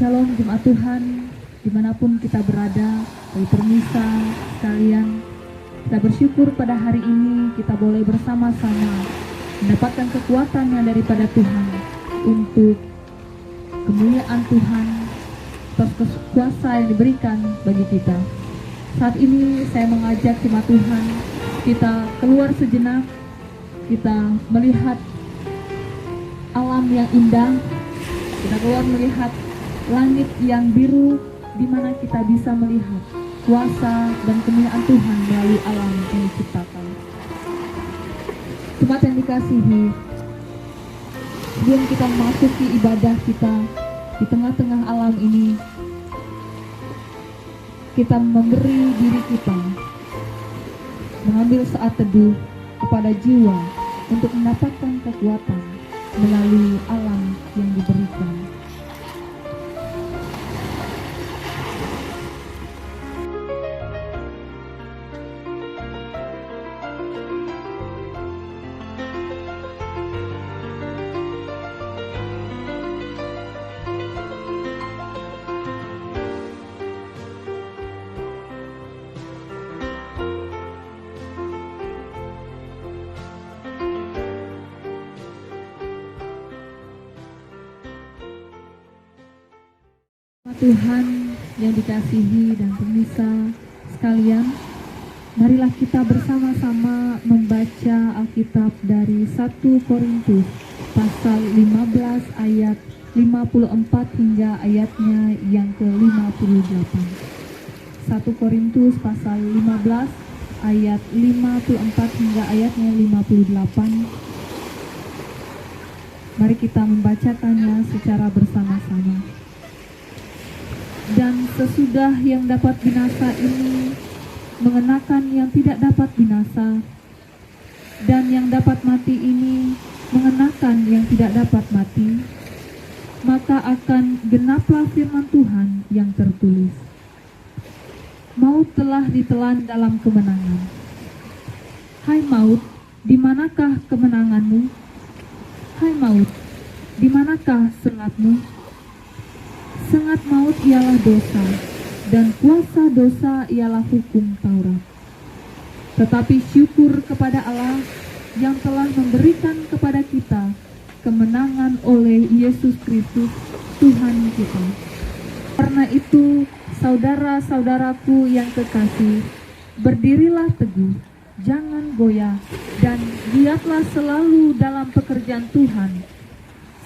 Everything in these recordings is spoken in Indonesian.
Shalom jemaat Tuhan, dimanapun kita berada, bagi permisa sekalian, kita bersyukur pada hari ini kita boleh bersama-sama mendapatkan kekuatan yang daripada Tuhan untuk kemuliaan Tuhan, atas kuasa yang diberikan bagi kita. Saat ini saya mengajak jemaat Tuhan kita keluar sejenak, kita melihat alam yang indah, kita keluar melihat langit yang biru, di mana kita bisa melihat kuasa dan kemuliaan Tuhan melalui alam yang diciptakan. Jemaat yang dikasihi, sebelum kita memasuki ibadah kita di tengah-tengah alam ini, kita memberi diri kita, mengambil saat teduh kepada jiwa untuk mendapatkan kekuatan melalui alam yang diberikan. Tuhan yang dikasihi dan pemirsa sekalian, marilah kita bersama-sama membaca Alkitab dari 1 Korintus pasal 15 ayat 54 hingga ayatnya yang ke-58. 1 Korintus pasal 15 ayat 54 hingga ayatnya 58. Mari kita membacakannya secara bersama-sama. Dan sesudah yang dapat binasa ini mengenakan yang tidak dapat binasa, dan yang dapat mati ini mengenakan yang tidak dapat mati, maka akan genaplah firman Tuhan yang tertulis, maut telah ditelan dalam kemenangan. Hai maut, di manakah kemenanganmu? Hai maut, di manakah sengatmu? Sengat maut ialah dosa, dan kuasa dosa ialah hukum Taurat. Tetapi syukur kepada Allah yang telah memberikan kepada kita kemenangan oleh Yesus Kristus, Tuhan kita. Karena itu, saudara-saudaraku yang kekasih, berdirilah teguh, jangan goyah, dan giatlah selalu dalam pekerjaan Tuhan.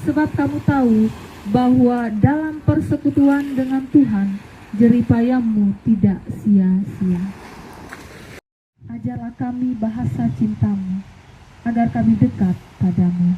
Sebab kamu tahu bahwa dalam persekutuan dengan Tuhan, jeripayamu tidak sia-sia. Ajarlah kami bahasa cintamu, agar kami dekat padamu.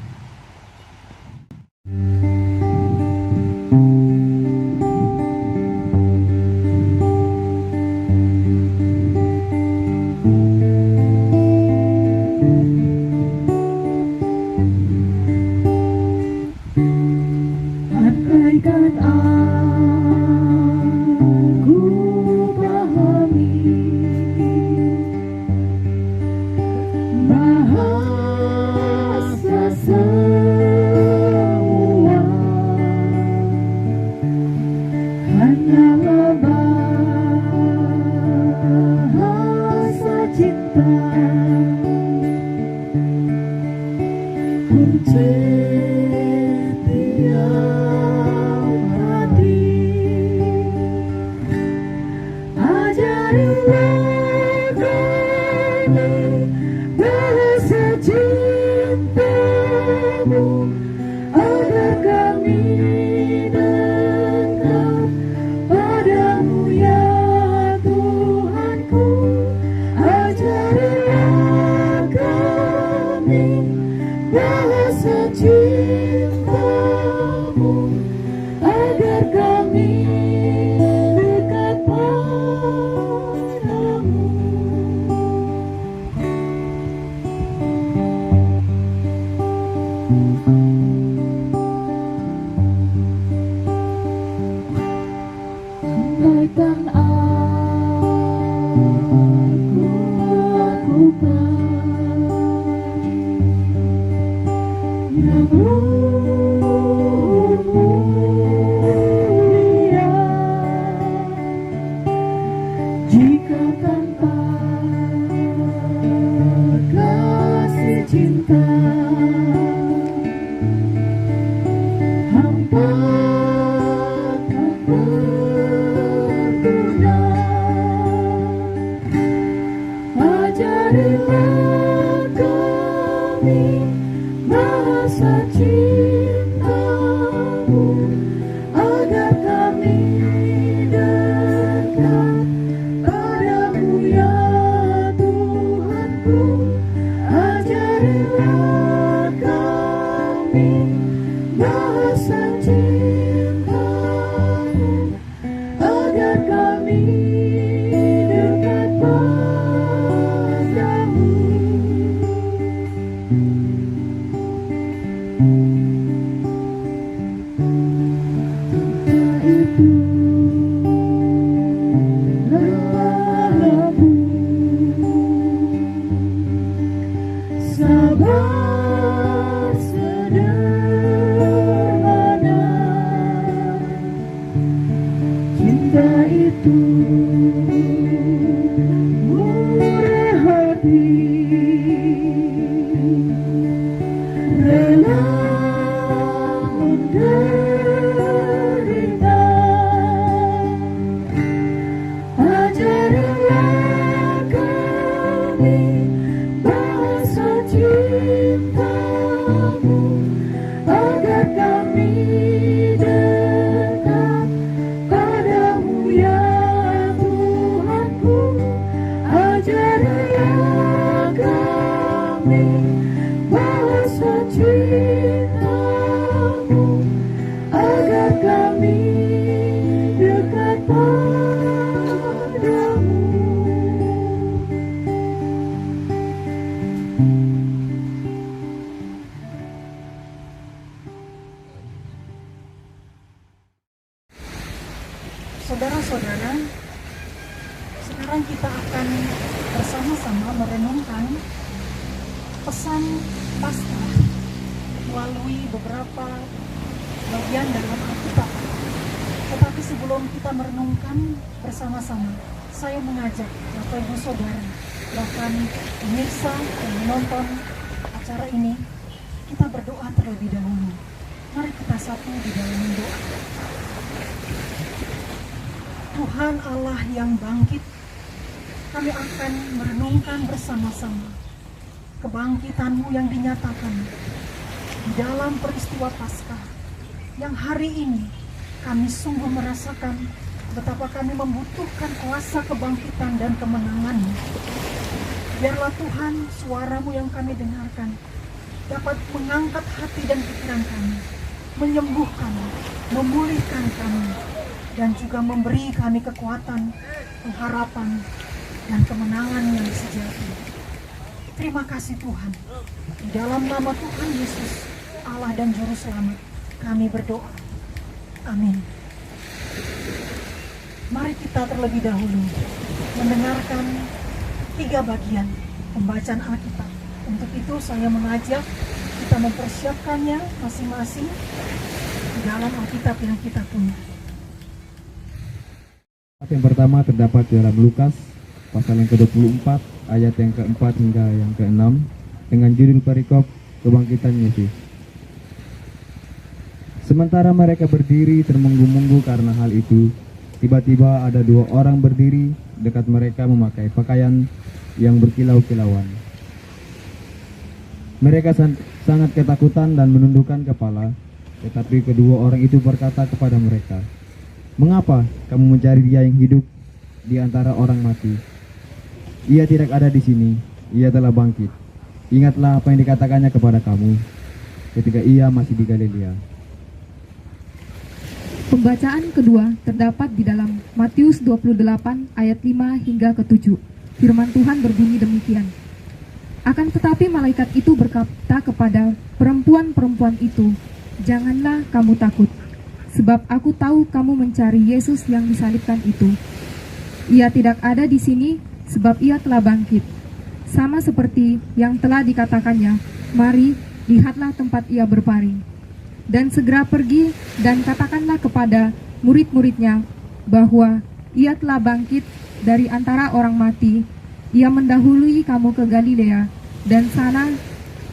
Hampa tak berguna. kami dekat padamu. Cinta itu lemah lembut, sabar sederhana. Cinta itu murah hati, rela menderita. Ajarilah kami bahasa cintamu, agar kami dekat padamu ya Tuhanku. Ajarilah kami bahasa cintamu, agar kami dekat padamu. Saudara-saudara, sekarang kita akan bersama-sama merenungkan pesan Paskah melalui beberapa bagian dalam Alkitab. Tetapi sebelum kita merenungkan bersama-sama, saya mengajak Bapak Ibu Saudara, bahkan pemirsa yang menonton acara ini, kita berdoa terlebih dahulu. Mari kita satu di dalam doa. Tuhan Allah yang bangkit, kami akan merenungkan bersama-sama kebangkitan-Mu yang dinyatakan di dalam peristiwa Paskah, yang hari ini kami sungguh merasakan betapa kami membutuhkan kuasa kebangkitan dan kemenangan-Mu. Biarlah Tuhan, suara-Mu yang kami dengarkan dapat mengangkat hati dan pikiran kami, menyembuhkan, memulihkan kami, dan juga memberi kami kekuatan, pengharapan, dan kemenangan yang sejati. Terima kasih Tuhan. Di dalam nama Tuhan Yesus, Allah dan Juru Selamat, kami berdoa. Amin. Mari kita terlebih dahulu mendengarkan 3 bagian pembacaan Alkitab. Untuk itu saya mengajak kita mempersiapkannya masing-masing di dalam Alkitab yang kita punya. Yang pertama terdapat dalam Lukas pasal yang ke-24 ayat yang ke-4 hingga yang ke-6 dengan judul perikop kebangkitan Yesus. Sementara mereka berdiri termenggu-menggu karena hal itu, tiba-tiba ada 2 orang berdiri dekat mereka memakai pakaian yang berkilau-kilauan. Mereka sangat ketakutan dan menundukkan kepala, tetapi kedua orang itu berkata kepada mereka, "Mengapa kamu mencari Dia yang hidup di antara orang mati? Ia tidak ada di sini, Ia telah bangkit. Ingatlah apa yang dikatakannya kepada kamu ketika Ia masih di Galilea." Pembacaan kedua terdapat di dalam Matius 28 ayat 5 hingga ke-7. Firman Tuhan berbunyi demikian. Akan tetapi malaikat itu berkata kepada perempuan-perempuan itu, "Janganlah kamu takut, sebab aku tahu kamu mencari Yesus yang disalibkan itu. Ia tidak ada di sini, sebab Ia telah bangkit. Sama seperti yang telah dikatakannya, mari, lihatlah tempat Ia berbaring. Dan segera pergi dan katakanlah kepada murid-muridnya bahwa Ia telah bangkit dari antara orang mati. Ia mendahului kamu ke Galilea, dan sana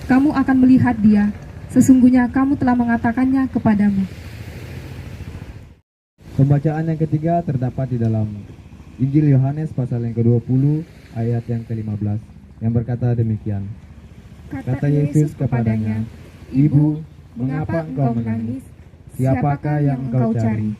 kamu akan melihat Dia. Sesungguhnya kamu telah mengatakannya kepadamu." Pembacaan yang ketiga terdapat di dalam Injil Yohanes pasal yang ke-20 ayat yang ke-15 yang berkata demikian. Kata Yesus kepadanya, "Ibu, mengapa engkau menangis? Siapakah yang engkau cari?"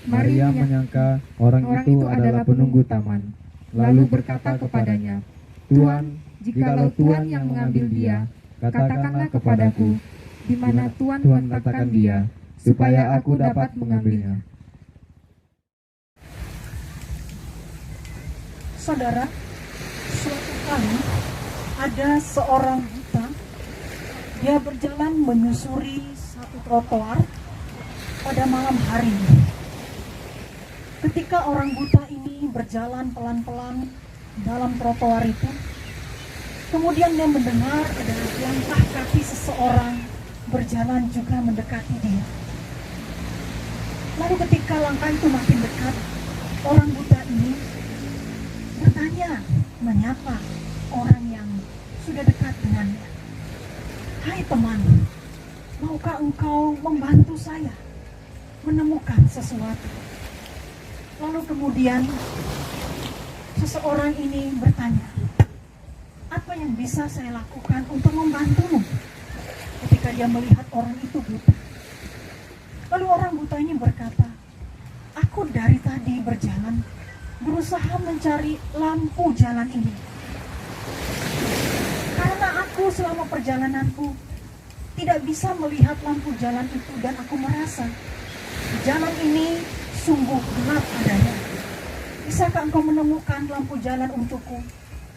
Maria menyangka orang itu adalah penunggu taman, lalu berkata kepadanya, "Tuhan, jikalau Tuhan yang mengambil Dia, katakanlah kepadaku, di mana Tuhan meletakkan Dia, supaya aku dapat mengambilnya." Saudara, suatu kali ada seorang buta. Dia berjalan menyusuri satu trotoar pada malam hari. Ketika orang buta ini berjalan pelan-pelan dalam trotoar itu, kemudian dia mendengar ada langkah kaki seseorang berjalan juga mendekati dia. Lalu ketika langkah itu makin dekat, orang buta ini bertanya, menyapa orang yang sudah dekat dengannya. "Hai teman, maukah engkau membantu saya menemukan sesuatu?" Lalu kemudian seseorang ini bertanya, "Apa yang bisa saya lakukan untuk membantumu?" Ketika dia melihat orang itu buta. Lalu orang buta ini berkata, "Aku dari tadi berjalan, berusaha mencari lampu jalan ini. Karena aku selama perjalananku tidak bisa melihat lampu jalan itu, dan aku merasa jalan ini sungguh gelap adanya. Bisakah engkau menemukan lampu jalan untukku,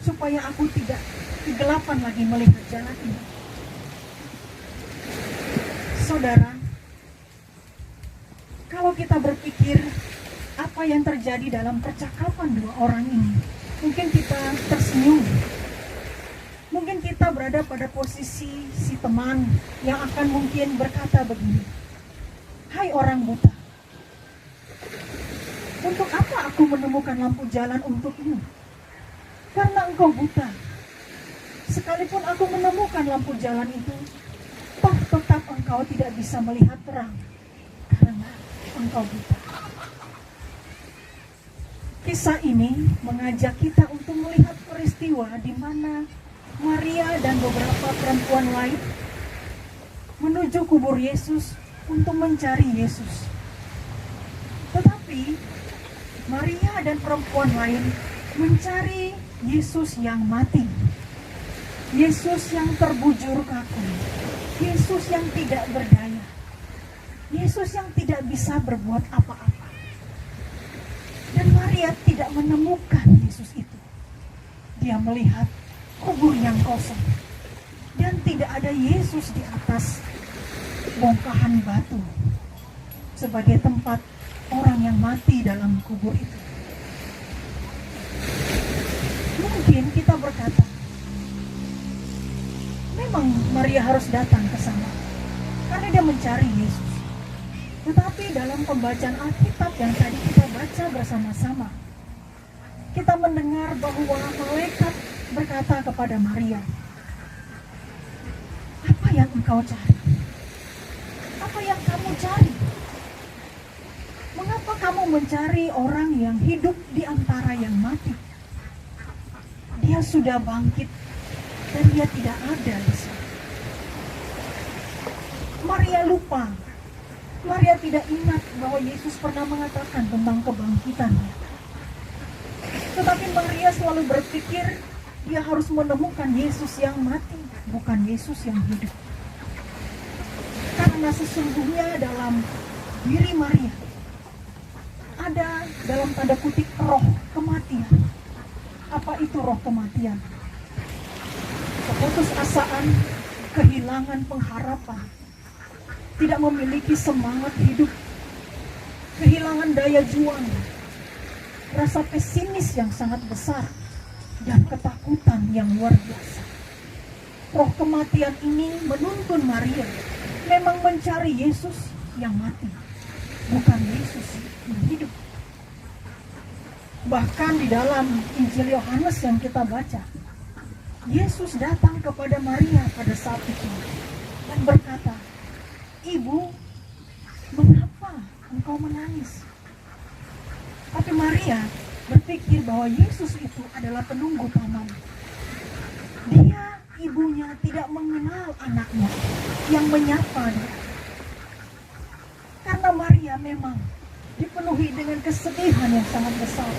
supaya aku tidak kegelapan lagi melihat jalan ini?" Saudara, kalau kita berpikir apa yang terjadi dalam percakapan dua orang ini, mungkin kita tersenyum. Mungkin kita berada pada posisi si teman yang akan mungkin berkata begini, "Hai orang buta, untuk apa aku menemukan lampu jalan untukmu? Karena engkau buta. Sekalipun aku menemukan lampu jalan itu, toh tetap engkau tidak bisa melihat terang, karena engkau buta." Kisah ini mengajak kita untuk melihat peristiwa di mana Maria dan beberapa perempuan lain menuju kubur Yesus untuk mencari Yesus. Tetapi Maria dan perempuan lain mencari Yesus yang mati, Yesus yang terbujur kaku, Yesus yang tidak berdaya, Yesus yang tidak bisa berbuat apa-apa. Dan Maria tidak menemukan Yesus itu. Dia melihat kubur yang kosong dan tidak ada Yesus di atas bongkahan batu sebagai tempat orang yang mati dalam kubur itu. Mungkin kita berkata, memang Maria harus datang ke sana karena dia mencari Yesus. Tetapi dalam pembacaan Alkitab yang tadi kita baca bersama-sama, kita mendengar bahwa malaikat berkata kepada Maria, "Apa yang engkau cari? Apa yang kamu cari? Mengapa kamu mencari orang yang hidup di antara yang mati? Dia sudah bangkit dan dia tidak ada di sana." Maria lupa. Maria tidak ingat bahwa Yesus pernah mengatakan tentang kebangkitannya. Tetapi Maria selalu berpikir dia harus menemukan Yesus yang mati, bukan Yesus yang hidup. Karena sesungguhnya dalam diri Maria ada dalam tanda kutip roh kematian. Apa itu roh kematian? Keputusasaan, kehilangan pengharapan, tidak memiliki semangat hidup, kehilangan daya juang, rasa pesimis yang sangat besar, dan ketakutan yang luar biasa. Roh kematian ini menuntun Maria memang mencari Yesus yang mati, bukan Yesus yang hidup. Bahkan di dalam Injil Yohanes yang kita baca, Yesus datang kepada Maria pada saat itu dan berkata, "Ibu, mengapa engkau menangis?" Tapi Maria berpikir bahwa Yesus itu adalah penunggu taman. Dia, ibunya, tidak mengenal anaknya yang menyapa dia. Karena Maria memang dipenuhi dengan kesedihan yang sangat besar.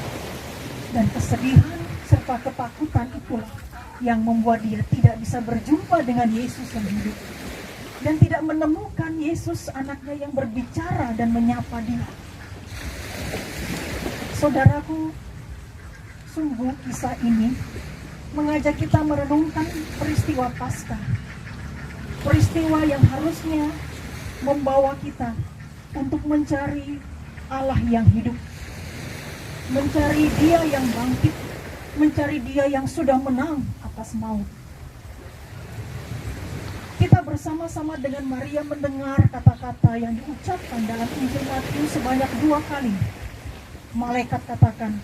Dan kesedihan serta ketakutan itulah yang membuat dia tidak bisa berjumpa dengan Yesus yang hidup. Dan tidak menemukan Yesus anaknya yang berbicara dan menyapa dia. Saudaraku, Sungguh kisah ini mengajak kita merenungkan peristiwa Paskah. Peristiwa yang harusnya membawa kita untuk mencari Allah yang hidup, mencari Dia yang bangkit, mencari Dia yang sudah menang atas maut. Kita bersama-sama dengan Maria mendengar kata-kata yang diucapkan dalam Injil Matius sebanyak 2 kali. Malaikat katakan,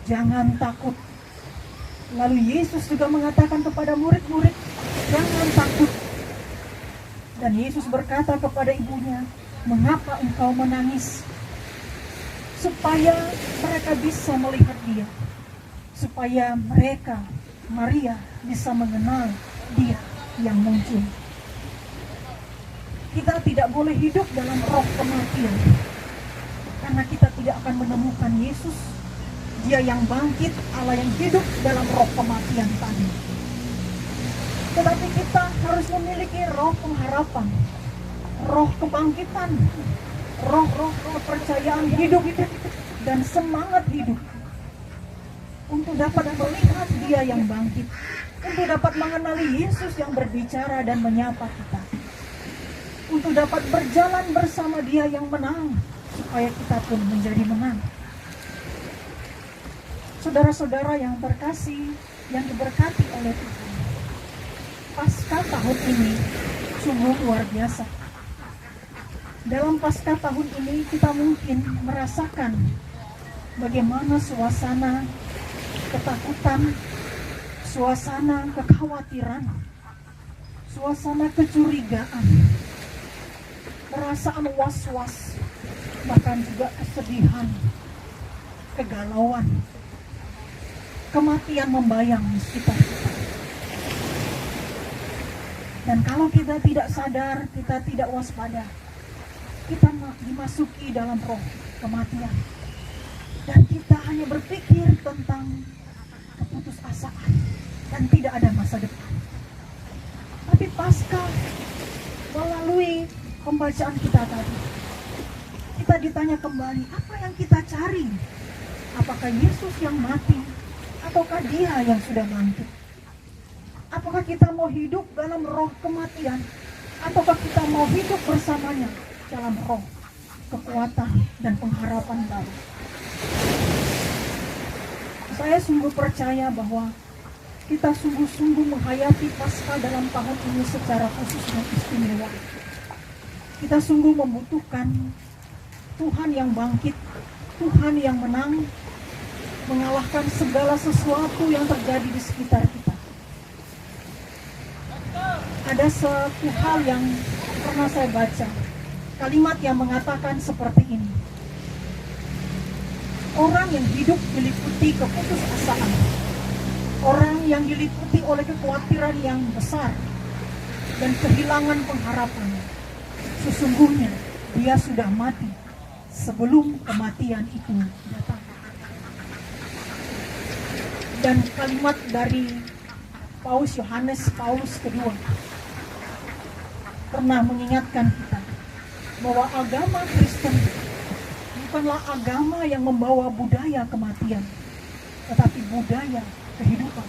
"Jangan takut." Lalu Yesus juga mengatakan kepada murid-murid, "Jangan takut." Dan Yesus berkata kepada ibunya, "Mengapa engkau menangis?" Supaya mereka bisa melihat Dia, supaya Maria bisa mengenal Dia yang muncul. Kita tidak boleh hidup dalam roh kematian, karena kita tidak akan menemukan Yesus, Dia yang bangkit, Allah yang hidup dalam roh kematian tadi. Tetapi kita harus memiliki roh pengharapan, roh kebangkitan, roh percayaan hidup dan semangat hidup, untuk dapat melihat Dia yang bangkit, untuk dapat mengenali Yesus yang berbicara dan menyapa kita, untuk dapat berjalan bersama Dia yang menang, supaya kita pun menjadi menang. Saudara-saudara yang terkasih, yang diberkati oleh Tuhan, Paskah tahun ini sungguh luar biasa. Dalam Paskah tahun ini kita mungkin merasakan bagaimana suasana ketakutan, suasana kekhawatiran, suasana kecurigaan, perasaan was-was, bahkan juga kesedihan, kegalauan, kematian membayang di sekitar kita. Dan kalau kita tidak sadar, kita tidak waspada, kita dimasuki dalam roh kematian. Dan kita hanya berpikir tentang keputusasaan dan tidak ada masa depan. Tapi Paskah, melalui pembacaan kita tadi, kita ditanya kembali, apa yang kita cari? Apakah Yesus yang mati, ataukah Dia yang sudah bangkit? Apakah kita mau hidup dalam roh kematian, ataukah kita mau hidup bersamanya dalam roh kekuatan dan pengharapan baru? Saya sungguh percaya bahwa kita sungguh-sungguh menghayati Paskah dalam tahun ini secara khusus dan istimewa. Kita sungguh membutuhkan Tuhan yang bangkit, Tuhan yang menang, mengalahkan segala sesuatu yang terjadi di sekitar kita. Ada satu hal yang pernah saya baca, kalimat yang mengatakan seperti ini: orang yang hidup diliputi keputusasaan, orang yang diliputi oleh kekhawatiran yang besar dan kehilangan pengharapan, sesungguhnya dia sudah mati sebelum kematian itu datang. Dan kalimat dari Paus Yohanes Paulus II pernah mengingatkan kita bahwa agama Kristen bukanlah agama yang membawa budaya kematian, tetapi budaya kehidupan.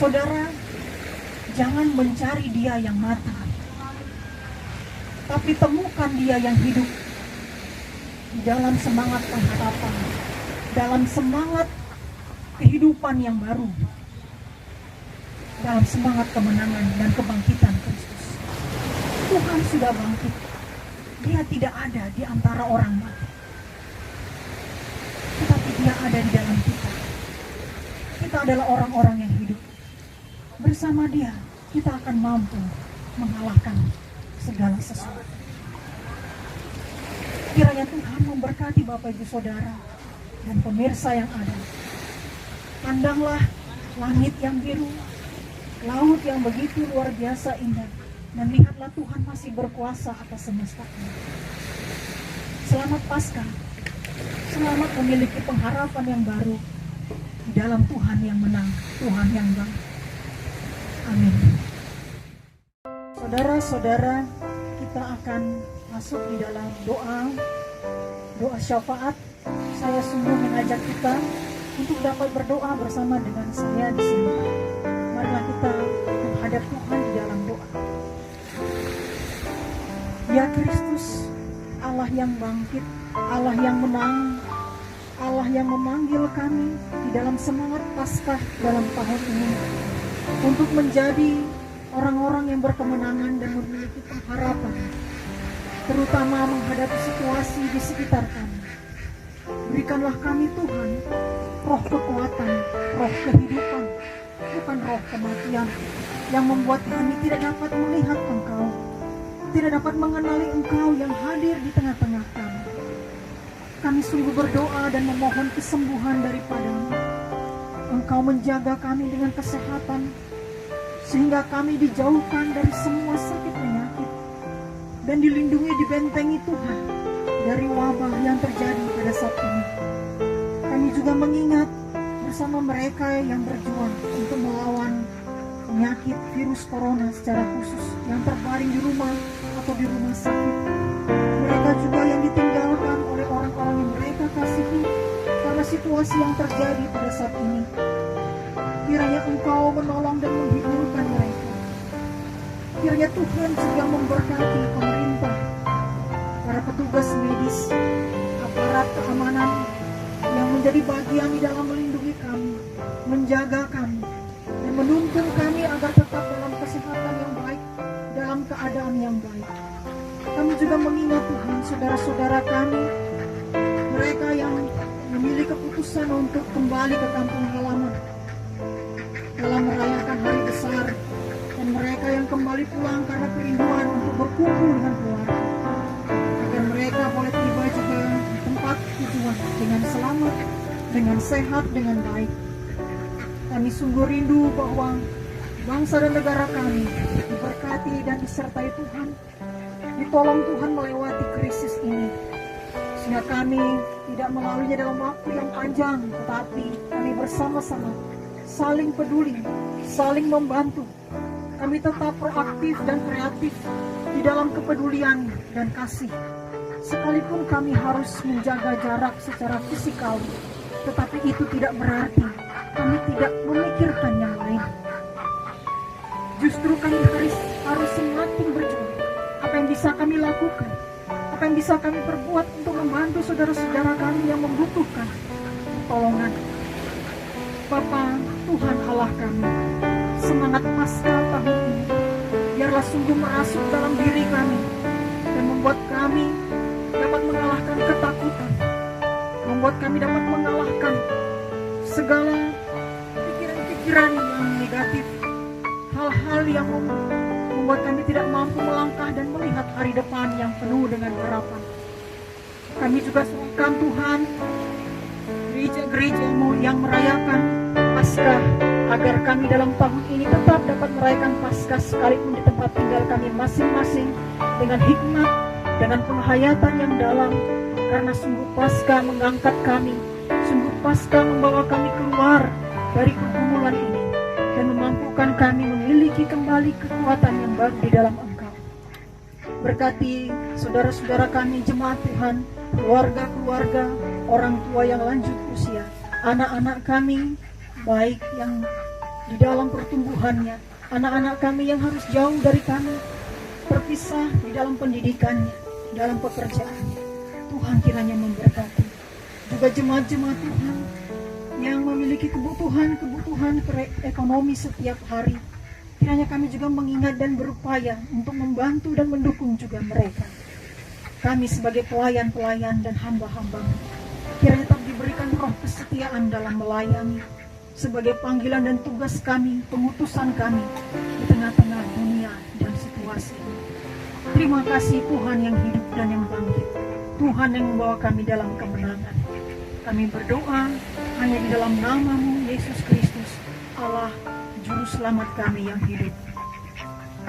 Saudara, jangan mencari Dia yang mati, tapi temukan Dia yang hidup di dalam semangat pengharapan, dalam semangat kehidupan yang baru, dalam semangat kemenangan dan kebangkitan Kristus. Tuhan sudah bangkit. Dia tidak ada di antara orang mati, tetapi Dia ada di dalam kita. Kita adalah orang-orang yang hidup. Bersama Dia, kita akan mampu mengalahkan segala sesuatu. Kiranya Tuhan memberkati Bapak Ibu Saudara dan pemirsa yang ada. Pandanglah langit yang biru, laut yang begitu luar biasa indah, dan lihatlah Tuhan masih berkuasa atas semesta ini. Selamat Paskah, selamat memiliki pengharapan yang baru di dalam Tuhan yang menang, Tuhan yang bangkit. Amin. Saudara-saudara, kita akan masuk di dalam doa syafaat. Saya sungguh mengajak kita untuk dapat berdoa bersama dengan saya di sini. Marilah kita menghadap Tuhan di dalam doa. Ya Kristus, Allah yang bangkit, Allah yang menang, Allah yang memanggil kami di dalam semangat Paskah dalam tahun ini untuk menjadi orang-orang yang berkemenangan dan memiliki pengharapan, terutama menghadapi situasi di sekitar kami. Berikanlah kami Tuhan roh kekuatan, roh kehidupan, bukan roh kematian yang membuat kami tidak dapat melihat Engkau, tidak dapat mengenali Engkau yang hadir di tengah-tengah kami. Kami sungguh berdoa dan memohon kesembuhan daripada-Mu. Engkau menjaga kami dengan kesehatan, sehingga kami dijauhkan dari semua sakit penyakit dan dilindungi, dibentengi Tuhan dari wabah yang terjadi pada saat ini. Kami juga mengingat bersama mereka yang berjuang untuk melawan penyakit virus corona secara khusus yang terbaring di rumah atau di rumah sakit. Mereka juga yang ditinggalkan oleh orang-orang yang mereka kasihi karena situasi yang terjadi pada saat ini. Kiranya Engkau menolong dan menghiburkan mereka. Kiranya Tuhan juga memberkati pemerintah, para petugas medis, aparat keamanan yang menjadi bagian di dalam melindungi kami, menjaga kami, dan menuntun kami agar tetap dalam kesehatan yang baik, dalam keadaan yang baik. Kami juga mengingat Tuhan saudara-saudara kami, mereka yang memilih keputusan untuk kembali ke kampung halaman dalam merayakan hari besar, dan mereka yang kembali pulang karena kerinduan untuk berkumpul dengan keluarga, agar mereka boleh tiba juga di tempat tujuan dengan selamat, dengan sehat, dengan baik. Kami sungguh rindu bahwa bangsa dan negara kami diberkati dan disertai Tuhan, ditolong Tuhan melewati krisis ini, sehingga kami tidak melaluinya dalam waktu yang panjang, tetapi kami bersama-sama saling peduli, saling membantu. Kami tetap proaktif dan kreatif di dalam kepedulian dan kasih. Sekalipun kami harus menjaga jarak secara fisikal, tetapi itu tidak berarti kami tidak memikirkan yang lain. Justru kami harus semakin berjuang. Apa yang bisa kami lakukan, apa yang bisa kami perbuat untuk membantu saudara-saudara kami yang membutuhkan pertolongan. Bapa, Tuhan Allah kami, semangat Paskah tahun ini biarlah sungguh merasuk dalam diri kami dan membuat kami dapat mengalahkan ketakutan, membuat kami dapat mengalahkan segala pikiran-pikiran yang negatif, hal-hal yang membuat kami tidak mampu melangkah dan melihat hari depan yang penuh dengan harapan. Kami juga serahkan Tuhan gereja-gereja-Mu yang merayakan Paskah, agar kami dalam tahun ini tetap dapat merayakan Paskah sekalipun di tempat tinggal kami masing-masing dengan hikmat, dengan penghayatan yang dalam, karena sungguh Paskah mengangkat kami, sungguh Paskah membawa kami keluar dari pergumulan ini dan memampukan kami memiliki kembali kekuatan yang baru di dalam Engkau. Berkati saudara-saudara kami, jemaat Tuhan, keluarga-keluarga, orang tua yang lanjut usia, anak-anak kami, baik yang di dalam pertumbuhannya, anak-anak kami yang harus jauh dari kami, terpisah di dalam pendidikannya, di dalam pekerjaannya. Tuhan kiranya memberkati. Juga jemaat-jemaat Tuhan yang memiliki kebutuhan ekonomi setiap hari, kiranya kami juga mengingat dan berupaya untuk membantu dan mendukung juga mereka. Kami sebagai pelayan-pelayan dan hamba-hamba, kiranya tetap diberikan roh kesetiaan dalam melayani, sebagai panggilan dan tugas kami, pengutusan kami di tengah-tengah dunia dan situasi ini. Terima kasih Tuhan yang hidup dan yang bangkit, Tuhan yang membawa kami dalam kemenangan. Kami berdoa hanya di dalam nama-Mu, Yesus Kristus, Allah, Juru Selamat kami yang hidup.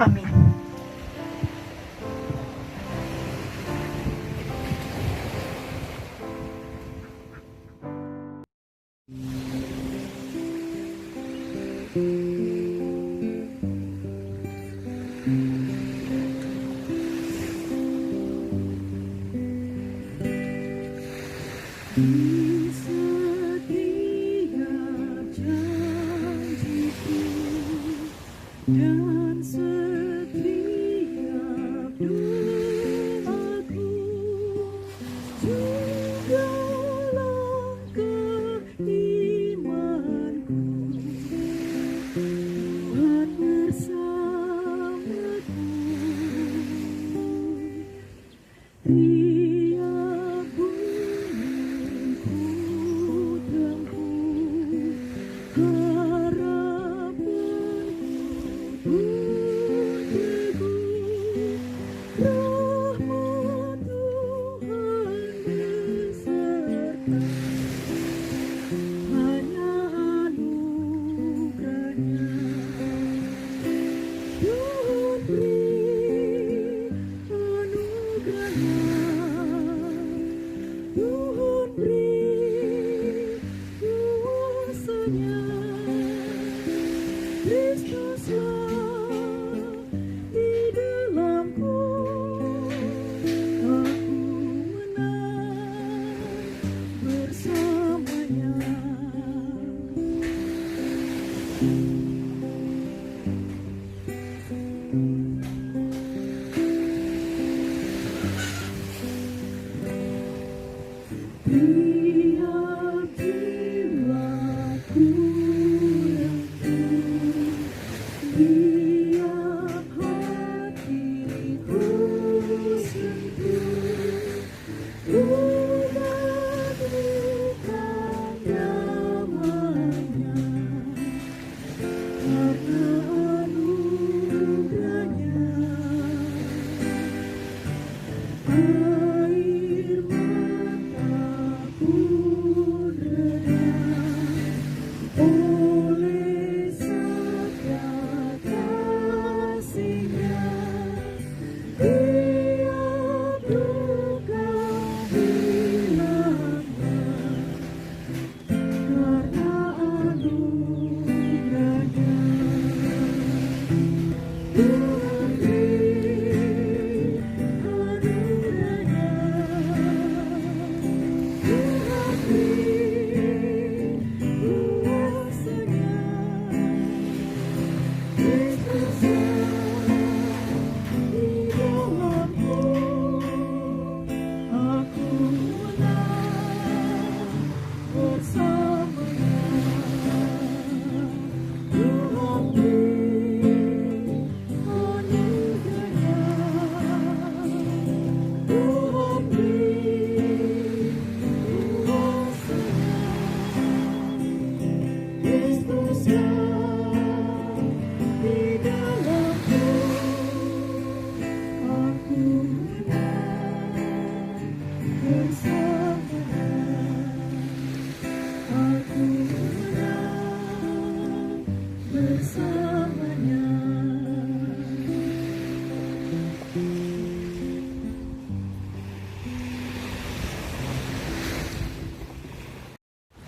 Amin. Di setiap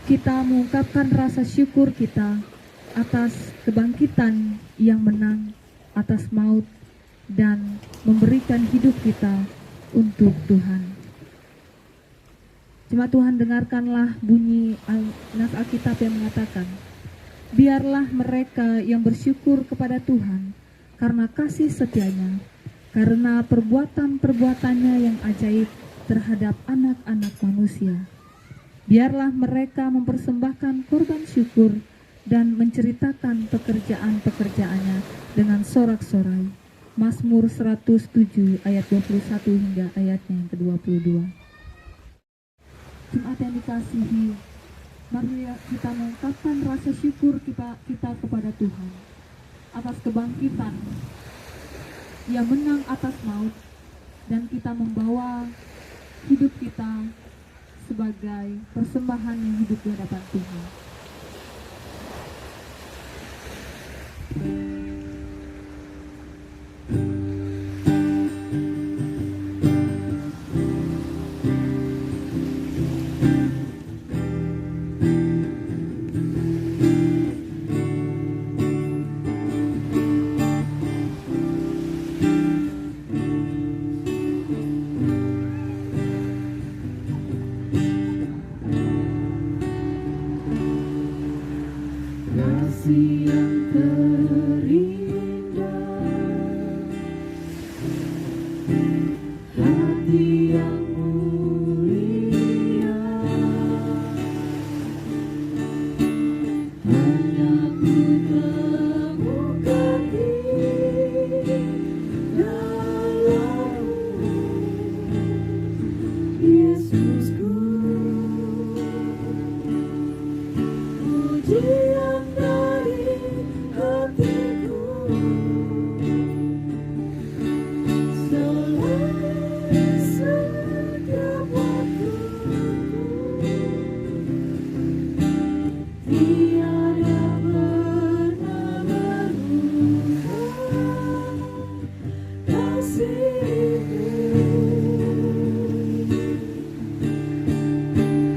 Kita mengungkapkan rasa syukur kita atas kebangkitan yang menang atas maut dan memberikan hidup kita untuk Tuhan. Jemaat Tuhan, dengarkanlah bunyi nas Alkitab yang mengatakan, biarlah mereka yang bersyukur kepada Tuhan karena kasih setianya, karena perbuatan-perbuatannya yang ajaib terhadap anak-anak manusia. Biarlah mereka mempersembahkan korban syukur dan menceritakan pekerjaan-pekerjaannya dengan sorak-sorai. Mazmur 107 ayat 21 hingga ayatnya yang ke-22. Jemaat yang dikasihi, mari kita mengungkapkan rasa syukur kita kepada Tuhan atas kebangkitan yang menang atas maut, dan kita membawa hidup kita sebagai persembahan yang hidup di hadapan Tuhan.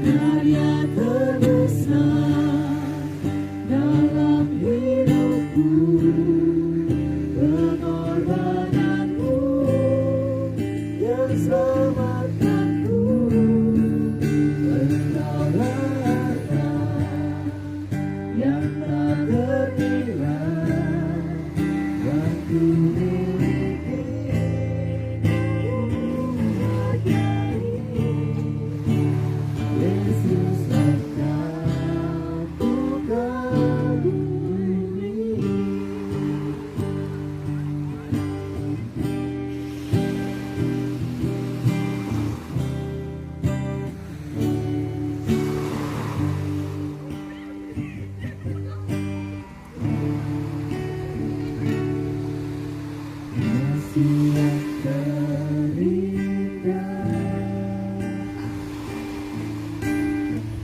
Karya terbesar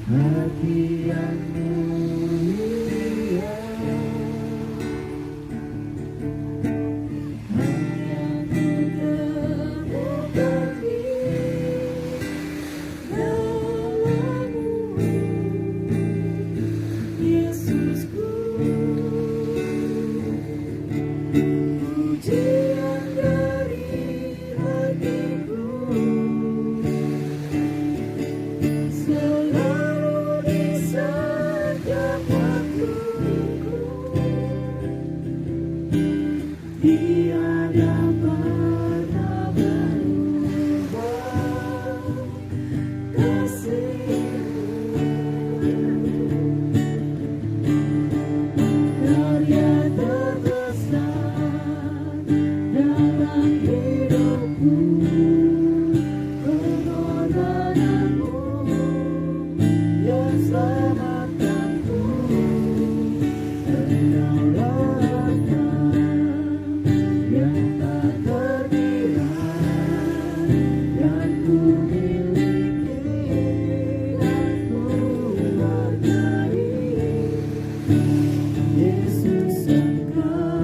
hati yang mulia. Hanya menemukan diri dalam-Mu, Yesusku. Pujian dari hatiku selalu di setiap waktuku. Tiada pernah berubah kasih-Mu. Karya terbesar dalam hidupku, pengorbanan-Mu yang selamatkanku. Engkaulah harta yang tak ternilai yang ku miliki dan ku hargai. Yesus, Engkau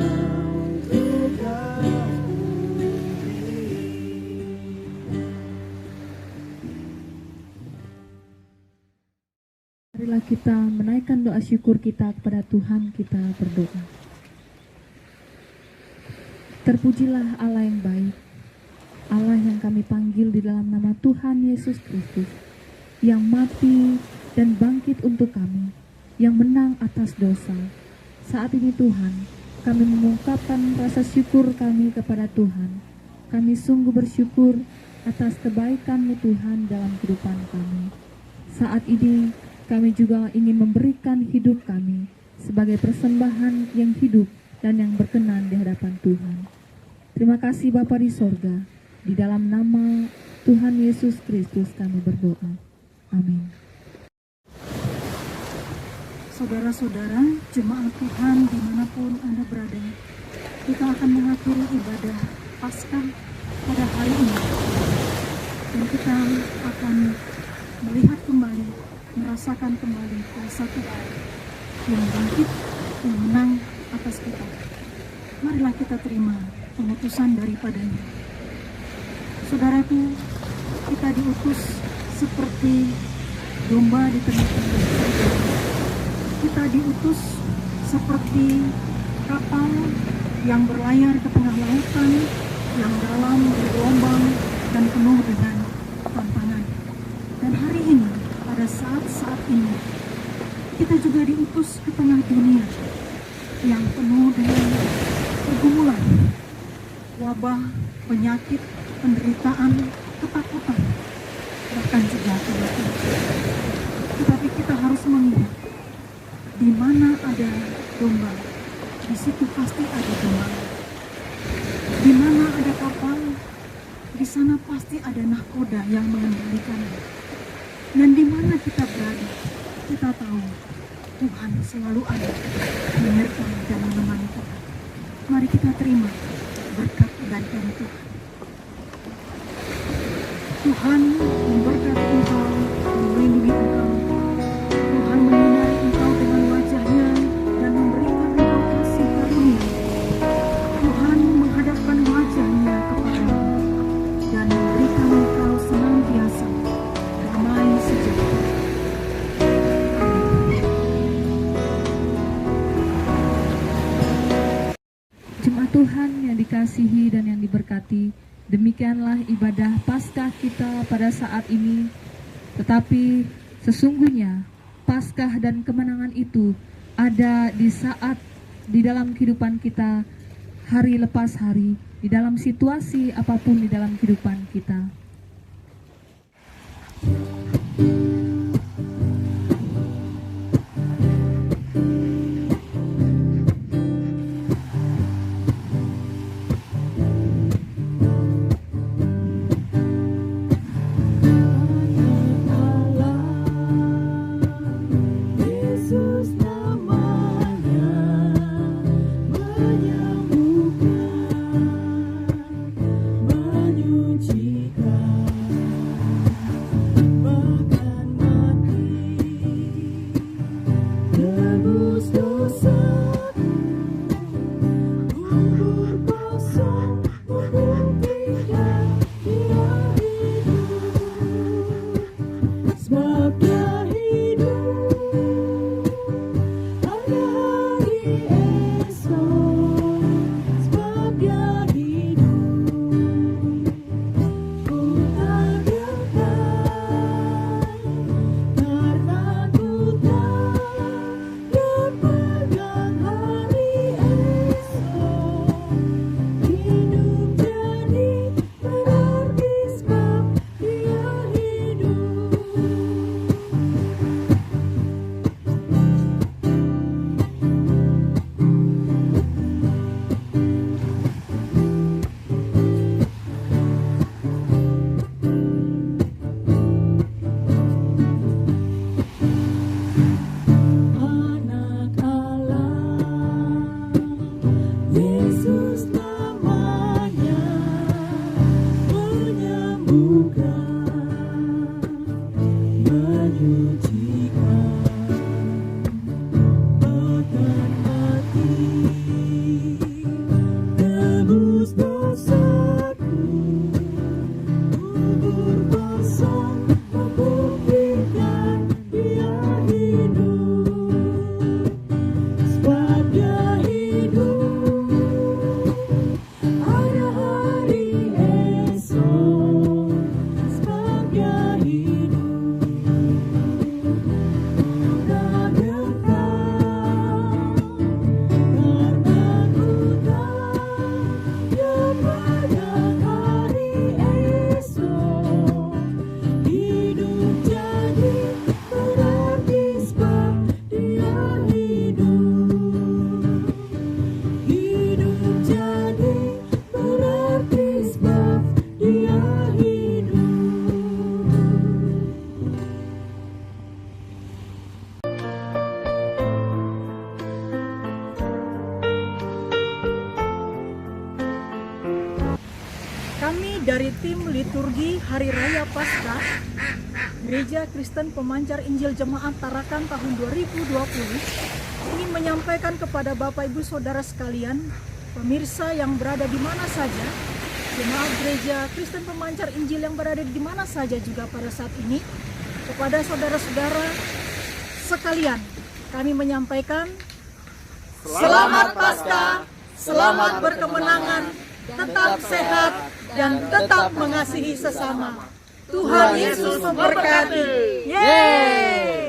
Marilah kita menaikkan doa syukur kita kepada Tuhan, kita berdoa. Terpujilah Allah yang baik, Allah yang kami panggil di dalam nama Tuhan Yesus Kristus, yang mati dan bangkit untuk kami, yang menang atas dosa. Saat ini Tuhan, kami mengungkapkan rasa syukur kami kepada Tuhan. Kami sungguh bersyukur atas kebaikan-Mu Tuhan dalam kehidupan kami. Saat ini kami juga ingin memberikan hidup kami sebagai persembahan yang hidup dan yang berkenan di hadapan Tuhan. Terima kasih Bapa di sorga, di dalam nama Tuhan Yesus Kristus kami berdoa. Amin. Saudara-saudara, jemaat Tuhan dimanapun Anda berada, kita akan mengakhiri ibadah Paskah pada hari ini. Dan kita akan melihat kembali, merasakan kembali kuasa Tuhan yang bangkit, yang menang atas kita. Marilah kita terima pengutusan daripadanya. Saudaraku, kita diutus seperti domba di tengah-tengah serigala. Kita diutus seperti kapal yang berlayar ke tengah lautan, yang dalam, bergelombang, dan penuh dengan tantangan. Dan hari ini, pada saat-saat ini, kita juga diutus ke tengah dunia yang penuh dengan pergumulan, wabah, penyakit, penderitaan, ketakutan, bahkan juga kematian. Tetapi kita harus mengingat, di mana ada domba, di situ pasti ada domba. Di mana ada kapal, di sana pasti ada nahkoda yang mengendalikannya. Dan di mana kita berada, kita tahu Tuhan selalu ada menyertai dan menemani kita. Mari kita terima berkat dari Tuhan. Tuhan memberkati engkau, melindungi engkau. Tuhan menyinari engkau dengan wajah-Nya dan memberikan engkau kasih karunia. Tuhan menghadapkan wajah-Nya kepadamu dan memberikan engkau senantiasa damai sejahtera. Jemaat Tuhan yang dikasihi dan yang diberkati, demikianlah ibadah Paskah kita pada saat ini. Tetapi sesungguhnya Paskah dan kemenangan itu ada di saat di dalam kehidupan kita, hari lepas hari, di dalam situasi apapun di dalam kehidupan kita. Yesus namanya menyembuhkan, menyucikan, bahkan liturgi Hari Raya Paskah, Gereja Kristen Pemancar Injil Jemaat Tarakan tahun 2020 ingin menyampaikan kepada Bapak Ibu Saudara sekalian, pemirsa yang berada di mana saja, jemaat Gereja Kristen Pemancar Injil yang berada di mana saja juga pada saat ini, kepada saudara-saudara sekalian, kami menyampaikan Selamat Paskah, selamat berkemenangan, tetap sehat, dan tetap mengasihi sesama. Tuhan Yesus memberkati. Yeay!